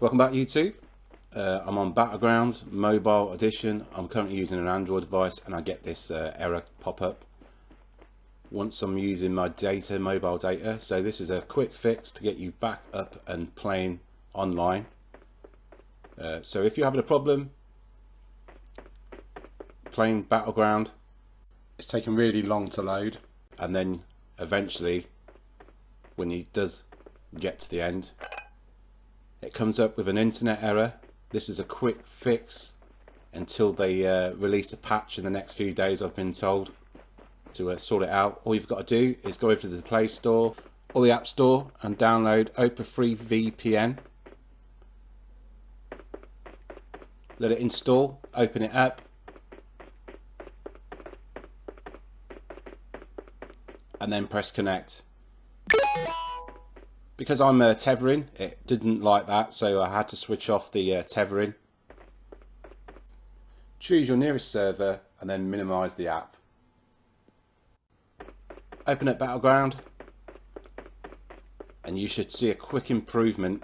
Welcome back YouTube. I'm on Battlegrounds Mobile Edition. I'm currently using an Android device and I get this error pop up once I'm using my mobile data. So this is a quick fix to get you back up and playing online. So if you're having a problem playing Battleground, it's taking really long to load, and then eventually when it does get to the end, it comes up with an internet error. This is a quick fix until they release a patch in the next few days, I've been told, to sort it out. All you've got to do is go over to the Play Store or the App Store and download Opera Free VPN. Let it install, open it up, and then press connect. Because I'm tethering, it didn't like that, so I had to switch off the tethering. Choose your nearest server and then minimize the app. Open up Battleground and you should see a quick improvement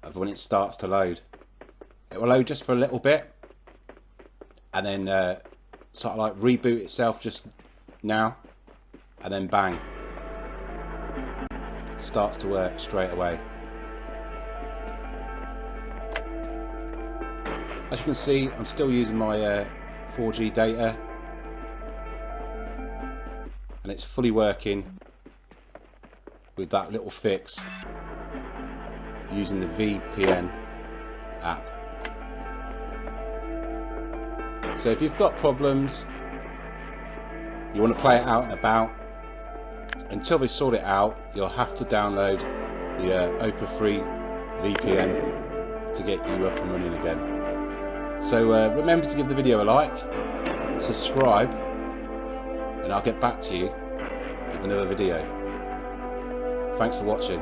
of when it starts to load. It will load just for a little bit and then sort of like reboot itself just now, and then bang, starts to work straight away. As you can see, I'm still using my 4G data and it's fully working with that little fix using the VPN app. So if you've got problems, you want to play it out and about, until they sort it out, you'll have to download the Opera Free VPN to get you up and running again. So remember to give the video a like, subscribe, and I'll get back to you with another video. Thanks for watching.